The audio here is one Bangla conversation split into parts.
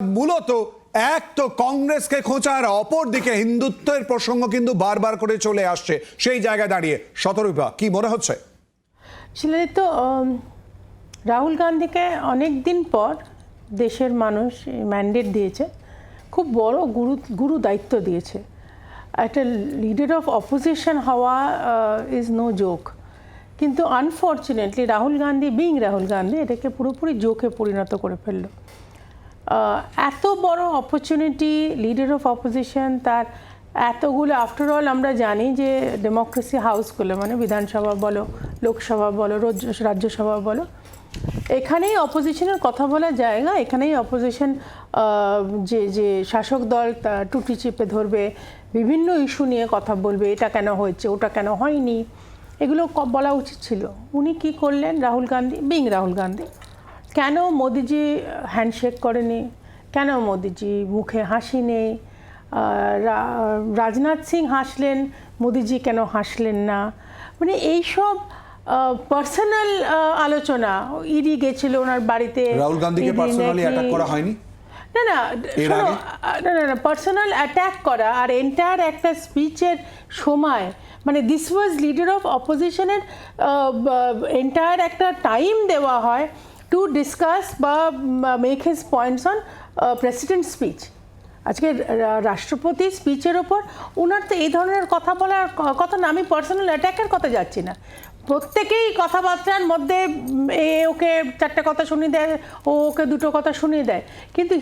মূলত এক তো কংগ্রেসকে খোঁচার অপর দিকে হিন্দুত্বের প্রসঙ্গ কিন্তু বারবার করে চলে আসছে। সেই জায়গায় দাঁড়িয়ে শতরূপা কি মনে হচ্ছে? শিলাদিত্য, রাহুল গান্ধীকে অনেক দিন পর দেশের মানুষ ম্যান্ডেট দিয়েছে, খুব বড় গুরু দায়িত্ব দিয়েছে। একটা লিডার অফ অপোজিশন হওয়া ইজ নো জোক, কিন্তু আনফর্চুনেটলি রাহুল গান্ধী এটাকে পুরোপুরি জোকে পরিণত করে ফেললো। এত বড় অপরচুনিটি, লিডার অফ অপোজিশন, তার এতগুলো, আফটারঅল আমরা জানি যে ডেমোক্রেসি হাউসগুলো মানে বিধানসভা বলো, লোকসভা বলো, রাজ্যসভা বলো, এখানেই অপোজিশনের কথা বলার জায়গা। এখানেই অপোজিশন যে শাসক দল টুটি চেপে ধরবে, বিভিন্ন ইস্যু নিয়ে কথা বলবে, এটা কেন হয়েছে, ওটা কেন হয়নি, এগুলো বলা উচিত ছিল। উনি কি করলেন? রাহুল গান্ধী কেন মোদিজি হ্যান্ডশেক করেনি? কেন মোদিজি মুখে হাসি নেই? রাজনাথ সিং হাসলেন, মোদিজি কেন হাসলেন না? মানে এইসব পার্সোনাল আলোচনা। ইডি গেছিল ওনার বাড়িতে, রাহুল গান্ধীকে পার্সোনালি অ্যাটাক করা হয়নি? না, পার্সোনাল অ্যাটাক করা আর এন্টায়ার একটা স্পিচের সময়, মানে দিস ওয়াজ লিডার অফ অপোজিশনের এন্টায়ার একটা টাইম দেওয়া হয় টু ডিসকাস বা make his points on president speech. আজকে রাষ্ট্রপতি স্পিচের ওপর ওনার তো এই ধরনের কথা বলার কথা না। আমি পার্সোনাল অ্যাটাকের কথা যাচ্ছি না, প্রত্যেকেই কথাবার্তার মধ্যে ওকে চারটে কথা শুনিয়ে দেয়, ওকে দুটো কথা শুনিয়ে দেয়, কিন্তু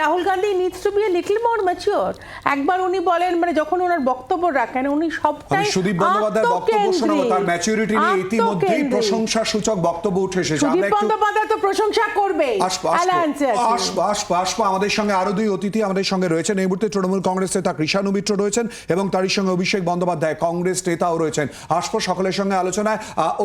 Rahul Gandhi needs to be a little more mature. একবার উনি বলেন, মানে যখন ওনার বক্তব্য রাখেন উনি সবটাই সুদীপ বন্দ্যোপাধ্যায় বক্তব্য শোনাবো, তার ম্যাচুরিটি নিয়ে ইতিমধ্যেই প্রশংসা সূচক বক্তব্য উঠে এসেছে। সুদীপ বন্দ্যোপাধ্যায় তো প্রশংসা করবে। আসবো আমাদের সঙ্গে আরো দুই অতিথি আমাদের সঙ্গে রয়েছেন এই মুহূর্তে। তৃণমূল কংগ্রেস নেতা কৃষাণু মিত্র রয়েছেন এবং তারই সঙ্গে অভিষেক বন্দ্যোপাধ্যায় কংগ্রেস নেতাও রয়েছেন। আসবো সকলের সঙ্গে আলোচনায়।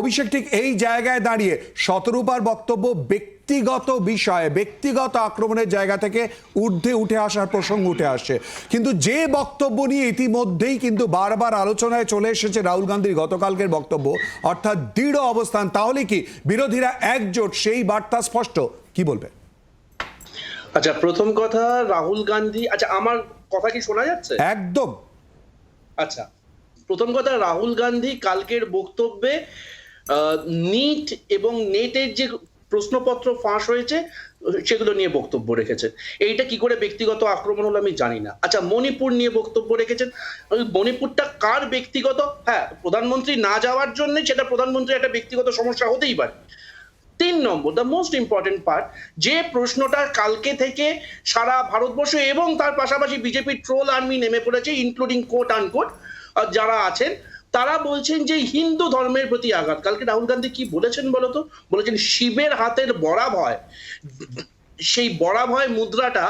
অভিষেক, ঠিক এই জায়গায় দাঁড়িয়ে শতরূপার বক্তব্য ব্যক্তিগত বিষয়ে, ব্যক্তিগত আক্রমণের জায়গা থেকে ঊর্ধ্বে উঠে আসার প্রসঙ্গ উঠে আসছে, কিন্তু যে বক্তব্য নিয়ে ইতিমধ্যেই কিন্তু বারবার আলোচনায় চলে এসেছে রাহুল গান্ধীর গতকালকের বক্তব্য, অর্থাৎ দৃঢ় অবস্থান, তাহলে কি বিরোধীরা একজোট, সেই বার্তা স্পষ্ট? কি বলবে? আচ্ছা, প্রথম কথা, রাহুল গান্ধী, আচ্ছা আমার কথা কি শোনা যাচ্ছে? একদম। আচ্ছা, প্রথম কথা, রাহুল গান্ধী কালকের বক্তব্যে নিট এবং নেটের যে প্রশ্নপত্র ফাঁস হয়েছে সেগুলো নিয়ে বক্তব্য রেখেছেন। এইটা কি করে ব্যক্তিগত আক্রমণ হলো আমি জানি না। আচ্ছা, মণিপুর নিয়ে বক্তব্য রেখেছেন। মণিপুরটা কার ব্যক্তিগত? হ্যাঁ, প্রধানমন্ত্রী না যাওয়ার জন্য সেটা প্রধানমন্ত্রীর একটা ব্যক্তিগত সমস্যা হতেই পারে। 3 নম্বর, দ্য মোস্ট ইম্পর্টেন্ট পার্ট, যে প্রশ্নটা কালকে থেকে সারা ভারতবর্ষ এবং তার পাশাপাশি বিজেপি ট্রোল আর্মি নেমে পড়েছে, ইনক্লুডিং কোট আনকোট যারা আছেন, তারা বলছেন যে হিন্দু ধর্মের প্রতি আঘাত। কালকে রাহুল গান্ধী কি বলেছেন বলতো? বলেছেন শিবের হাতের বড়া ভয়, সেই বড়া ভয় মুদ্রাটা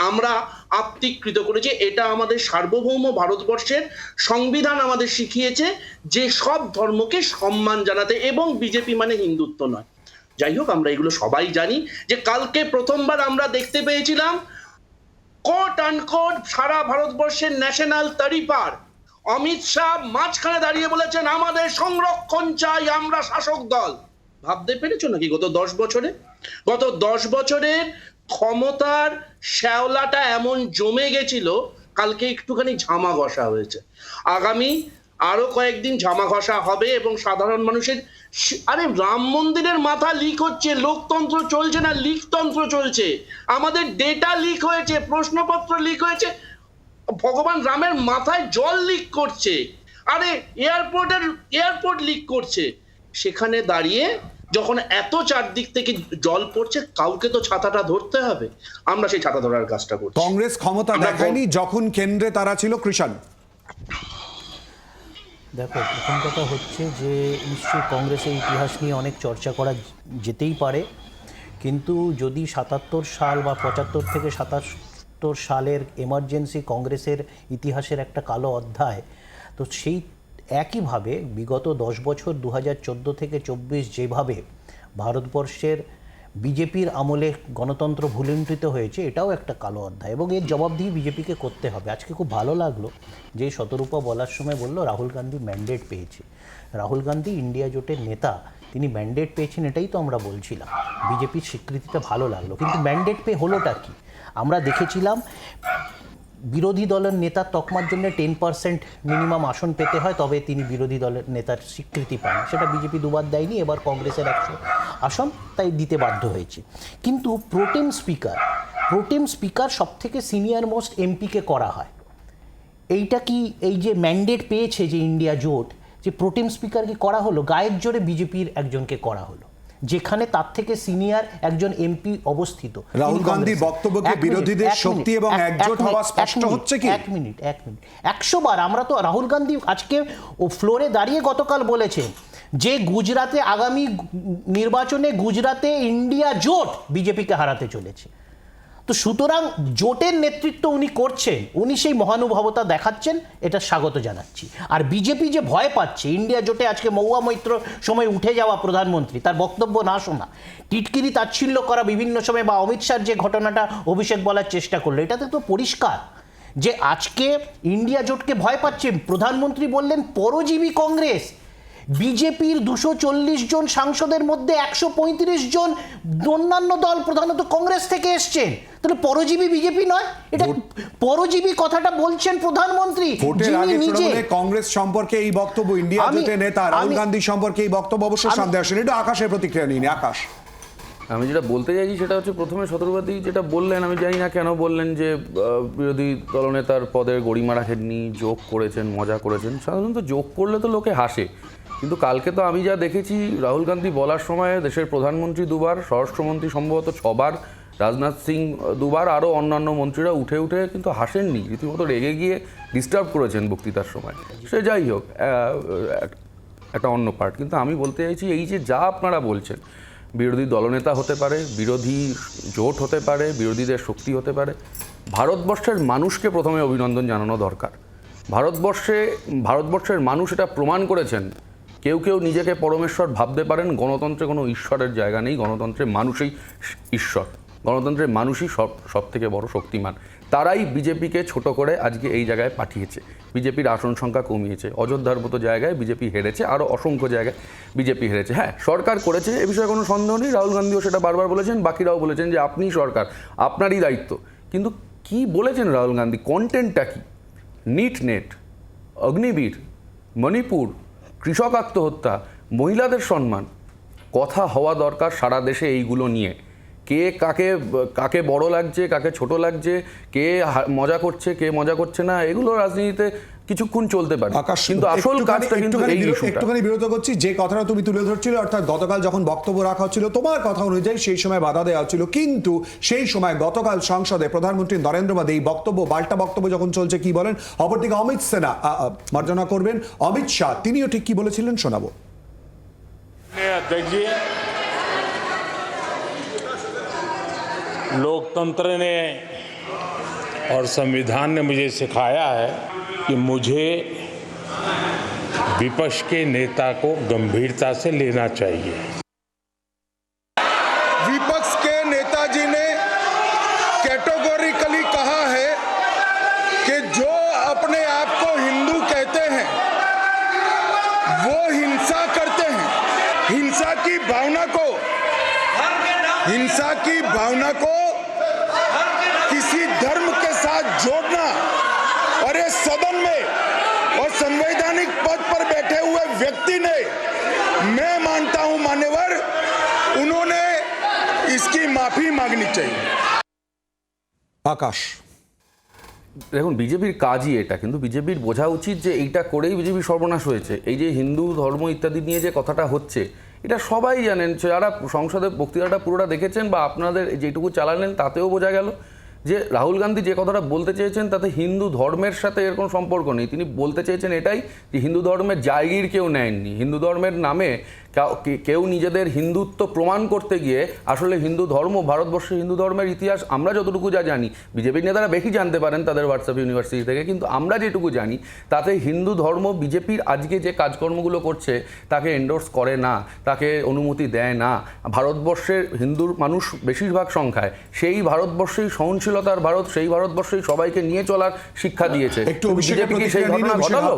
আমরা আত্মীকৃত করেছি। এটা আমাদের সার্বভৌম ভারতবর্ষের সংবিধান আমাদের শিখিয়েছে যে সব ধর্মকে সম্মান জানাতে, এবং বিজেপি মানে হিন্দুত্ব নয়। যাই হোক, আমরা এগুলো সবাই জানি যে কালকে প্রথমবার আমরা দেখতে পেয়েছিলাম কোট আনকোট সারা ভারতবর্ষের ন্যাশনাল তরিপার। অমিত শাহ মাঝখানে দাঁড়িয়ে বলেছেন আমাদের সংরক্ষণ চাই, আমরা শাসক দল। ভাবতে পেরেছো নাকি গত 10 বছরের ক্ষমতার শ্যাওলাটা এমন জমে গেছিল, কালকে একটুখানি ঝামা ঘষা হয়েছে। আগামী আরো কয়েকদিন ঝামা ঘষা হবে এবং সাধারণ মানুষের, আরে রাম মন্দিরের মাথা লিক হচ্ছে, লোকতন্ত্র চলছে না, লিকতন্ত্র চলছে। আমাদের ডেটা লিক হয়েছে, প্রশ্নপত্র লিক হয়েছে, ভগবান রামের মাথায় জল লিক করছে, আরে এয়ারপোর্ট লিক করছে। সেখানে দাঁড়িয়ে যখন এত চারদিক থেকে জল পড়ছে, কাউকে তো ছাতাটা ধরতে হবে। আমরা সেই ছাতা ধরার কাজটা করছি। কংগ্রেস ক্ষমতা দেখায়নি যখন কেন্দ্রে তারা ছিল। কৃষাণ, দেখো, প্রথম কথা হচ্ছে যে নিশ্চয়ই কংগ্রেসের ইতিহাস নিয়ে অনেক চর্চা করা যেতেই পারে, কিন্তু যদি 77 সাল বা 75 থেকে 77 সালের এমার্জেন্সি কংগ্রেসের ইতিহাসের একটা কালো অধ্যায়, তো সেই একইভাবে বিগত 10 বছর 2014 থেকে 24 যেভাবে ভারতবর্ষের বিজেপির আমলে গণতন্ত্র ভুলুণ্ঠিত হয়েছে, এটাও একটা কালো অধ্যায় এবং এর জবাবদিহি বিজেপিকে করতে হবে। আজকে খুব ভালো লাগলো যে শতরূপা বলার সময় বলল রাহুল গান্ধী ম্যান্ডেট পেয়েছে। রাহুল গান্ধী ইন্ডিয়া জোটের নেতা, তিনি ম্যান্ডেট পেয়েছেন, এটাই তো আমরা বলছিলাম। বিজেপির স্বীকৃতিটা ভালো লাগলো, কিন্তু ম্যান্ডেট পেয়ে হলোটা কি? আমরা দেখেছিলাম বিরোধী দলের নেতার তকমার জন্য 10% মিনিমাম আসন পেতে হয়, তবে তিনি বিরোধী দলের নেতার স্বীকৃতি পান। সেটা বিজেপি দুবার দেয়নি, এবার কংগ্রেসের 100 আসন তাই দিতে বাধ্য হয়েছে। কিন্তু প্রোটেম স্পিকার সব থেকে সিনিয়র মোস্ট এমপিকে করা হয়। এইটা কি এই যে ম্যান্ডেট পেয়েছে যে ইন্ডিয়া জোট, যে প্রোটেম স্পিকারকে করা হলো, গায়ের জোরে বিজেপির একজনকে করা হলো, যেখানে তার থেকে সিনিয়র একজন এমপি অবস্থিত। রাহুল গান্ধীর বক্তব্যকে বিরোধীদের শক্তি এবং একজোট হওয়া স্পষ্ট হচ্ছে কি? এক মিনিট 100 বার আমরা তো রাহুল গান্ধী আজকে ও ফ্লোরে দাঁড়িয়ে গতকাল বলেছেন যে গুজরাটে আগামী নির্বাচনে গুজরাটে ইন্ডিয়া জোট বিজেপিকে হারাতে চলেছে। তো সুতরাং জোটের নেতৃত্ব উনি করছেন, উনি সেই মহানুভবতা দেখাচ্ছেন, এটা স্বাগত জানাচ্ছি। আর বিজেপি যে ভয় পাচ্ছে ইন্ডিয়া জোটে, আজকে মহুয়া মৈত্র সময় উঠে যাওয়া প্রধানমন্ত্রী, তার বক্তব্য না শোনা, টিটকিরি তাচ্ছিল্য করা বিভিন্ন সময়, বা অমিত শাহর যে ঘটনাটা অভিষেক বলার চেষ্টা করলো, এটাতে তো পরিষ্কার যে আজকে ইন্ডিয়া জোটকে ভয় পাচ্ছে। প্রধানমন্ত্রী বললেন পরজীবী কংগ্রেস। বিজেপির 240 জন সাংসদের মধ্যে 135 জন অন্যান্য দল, প্রধানত কংগ্রেস থেকে এসছেন। তাহলে পরজীবী বিজেপি নয়? এটা পরজীবী কথাটা বলছেন প্রধানমন্ত্রী, যিনি নিজে কংগ্রেস সম্পর্কে এই বক্তব্য, ইন্ডিয়া জোটের নেতা রাহুল গান্ধী সম্পর্কে এই বক্তব্য অবশ্যই সামনে আসেন। এটা আকাশের প্রতিক্রিয়া নিন। আকাশ, আমি যেটা বলতে চাইছি সেটা হচ্ছে, প্রথমে সতর্কবাদী যেটা বললেন, আমি জানি না কেন বললেন যে বিরোধী দলনেতার পদের গড়িমা রাখেননি, যোগ করেছেন, মজা করেছেন। সাধারণত যোগ করলে তো লোকে হাসে, কিন্তু কালকে তো আমি যা দেখেছি, রাহুল গান্ধী বলার সময় দেশের প্রধানমন্ত্রী দুবার, স্বরাষ্ট্রমন্ত্রী সম্ভবত 6 বার, রাজনাথ সিং 2 বার, আরও অন্যান্য মন্ত্রীরা উঠে কিন্তু হাসেননি, রীতিমতো রেগে গিয়ে ডিস্টার্ব করেছেন বক্তৃতার সময়। সে যাই হোক, একটা অন্য পার্ট। কিন্তু আমি বলতে চাইছি, এই যে যা আপনারা বলছেন, বিরোধী দলনেতা হতে পারে, বিরোধী জোট হতে পারে, বিরোধীদের শক্তি হতে পারে, ভারতবর্ষের মানুষকে প্রথমে অভিনন্দন জানানো দরকার। ভারতবর্ষের মানুষ এটা প্রমাণ করেছেন। কেউ নিজেকে পরমেশ্বর ভাবতে পারেন, গণতন্ত্রে কোনো ঈশ্বরের জায়গা নেই, গণতন্ত্রে মানুষই ঈশ্বর, গণতন্ত্রের মানুষই সব থেকে বড় শক্তিমান। তারাই বিজেপিকে ছোট করে আজকে এই জায়গায় পাঠিয়েছে, বিজেপির আসন সংখ্যা কমিয়েছে, অযোধ্যার মতো জায়গায় বিজেপি হেরেছে, আরও অসংখ্য জায়গায় বিজেপি হেরেছে। হ্যাঁ, সরকার করেছে, এ বিষয়ে কোনো সন্দেহ নেই, রাহুল গান্ধীও সেটা বারবার বলেছেন, বাকিরাও বলেছেন যে আপনি সরকার, আপনারই দায়িত্ব। কিন্তু কি বলেছেন রাহুল গান্ধী, কন্টেন্টটা কি? নেট, অগ্নিবীর, মণিপুর, কৃষক আত্মহত্যা, মহিলাদের সম্মান, কথা হওয়া দরকার সারা দেশে এইগুলো নিয়ে। কে কাকে বড় লাগছে, কাকে ছোট লাগছে, কে মজা করছে, কে মজা করছে না, এগুলো রাজনীতিতে কিছুক্ষণ চলতে পারে, কিন্তু আসল কাজটা কিন্তু এই ইস্যুটা। একটুখানি বিরত করছি, যে কথাটা তুমি তুলে ধরছিলে, অর্থাৎ গতকাল যখন বক্তব্য রাখা হচ্ছিল তোমার কথা অনুযায়ী সেই সময় বাধা দেওয়া হচ্ছিল, কিন্তু সেই সময় গতকাল সংসদে প্রধানমন্ত্রী নরেন্দ্র মোদী এই পাল্টা বক্তব্য যখন চলছে, কি বলেন? অপরদিকে মার্জনা করবেন অমিত শাহ, তিনিও ঠিক কি বলেছিলেন শোনাবো। लोकतंत्र ने और संविधान ने मुझे सिखाया है कि मुझे विपक्ष के नेता को गंभीरता से लेना चाहिए। विपक्ष के नेताजी ने कैटेगोरिकली कहा है कि जो अपने आप को हिंदू कहते हैं वो हिंसा करते हैं। हिंसा की भावना को किसी धर्म के साथ जोड़ना, और इस सदन में और संवैधानिक पद पर बैठे हुए व्यक्ति ने, मैं मानता हूं मान्यवर, उन्होंने इसकी माफी मांगनी चाहिए। আকাশ, দেখুন, বিজেপির কাজই এটা, কিন্তু বিজেপির বোঝা উচিত যে এইটা করেই বিজেপি সর্বনাশ হয়েছে। এই যে হিন্দু ধর্ম ইত্যাদি নিয়ে যে কথাটা হচ্ছে, এটা সবাই জানেন, যারা সংসদে বক্তৃতাটা পুরোটা দেখেছেন বা আপনাদের যেটুকু চালালেন তাতেও বোঝা গেল যে রাহুল গান্ধী যে কথাটা বলতে চেয়েছেন তাতে হিন্দু ধর্মের সাথে এর কোনো সম্পর্ক নেই। তিনি বলতে চেয়েছেন এটাই যে হিন্দু ধর্মের জায়গির কেউ নেয়নি, হিন্দু ধর্মের নামে কেউ নিজেদের হিন্দুত্ব প্রমাণ করতে গিয়ে আসলে হিন্দু ধর্ম, ভারতবর্ষের হিন্দু ধর্মের ইতিহাস আমরা যতটুকু জানি, বিজেপির নেতারা বেশি জানতে পারেন তাদের হোয়াটসঅ্যাপ ইউনিভার্সিটি থেকে, কিন্তু আমরা যেটুকু জানি তাতে হিন্দু ধর্ম বিজেপির আজকে যে কাজকর্মগুলো করছে তাকে এন্ডোর্স করে না, তাকে অনুমতি দেয় না। ভারতবর্ষের হিন্দুর মানুষ বেশিরভাগ সংখ্যায়, সেই ভারতবর্ষেই সহনশীলতার ভারত, সেই ভারতবর্ষেই সবাইকে নিয়ে চলার শিক্ষা দিয়েছে। বিজেপি কি সেই ঘটনা ঘটালো?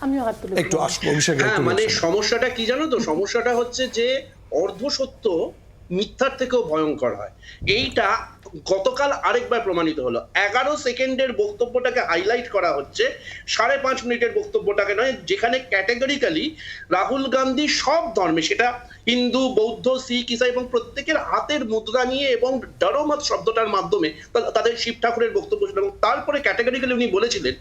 আমিও হাত তুলে একটু অভিষেক, মানে সমস্যাটা কি কি জানো তো, সমস্যাটা হচ্ছে যে অর্ধসত্য মিথ্যার থেকেও ভয়ঙ্কর হয়। এইটা গতকাল আরেকবার প্রমাণিত হলো। 11 সেকেন্ডের বক্তব্যটাকে হাইলাইট করা হচ্ছে, 5.5 মিনিটের বক্তব্যটাকে নয়, যেখানে ক্যাটেগরিক্যালি রাহুল গান্ধী সব ধর্মে, সেটা হিন্দু, বৌদ্ধ, শিখ, ইসাই এবং প্রত্যেকের হাতের মুদ্রা নিয়ে এবং ডরমত শব্দটার মাধ্যমে তাদের শিব ঠাকুরের বক্তব্য ছিল, এবং তারপরে ক্যাটেগরিক্যালি উনি বলেছিলেন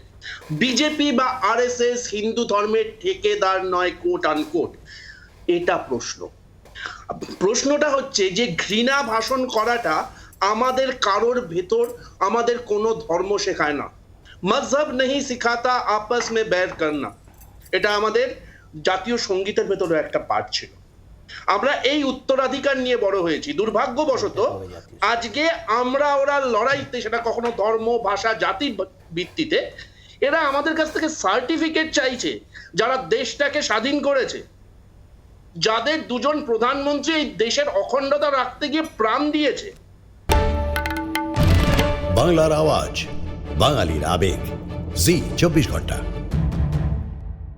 বিজেপি বা আরএসএস হিন্দু ধর্মের ঠেকেদার নয়, কোট আনকোট। এটা প্রশ্নটা হচ্ছে যে ঘৃণা ভাষণ করাটা আমাদের কারোর ভেতর আমাদের কোনো ধর্ম শেখায় না। মজহব নেই শিখাতা আপস মে बैर करना, এটা আমাদের জাতীয় সঙ্গীতের ভেতরে একটা পার্ট ছিল। আমরা এই উত্তরাধিকার নিয়ে বড় হয়েছি। দুর্ভাগ্যবশত আজকে আমরা ওরা লড়াইতে, সেটা কখনো ধর্ম, ভাষা, জাতি ভিত্তিতে, এরা আমাদের কাছ থেকে সার্টিফিকেট চাইছে যারা দেশটাকে স্বাধীন করেছে, যাদের দুজন প্রধানমন্ত্রী এই দেশের অখণ্ডতা রাখতে গিয়ে প্রাণ দিয়েছে। বাংলার আওয়াজ, বাঙালির আবেগ, জি 24 ঘন্টা।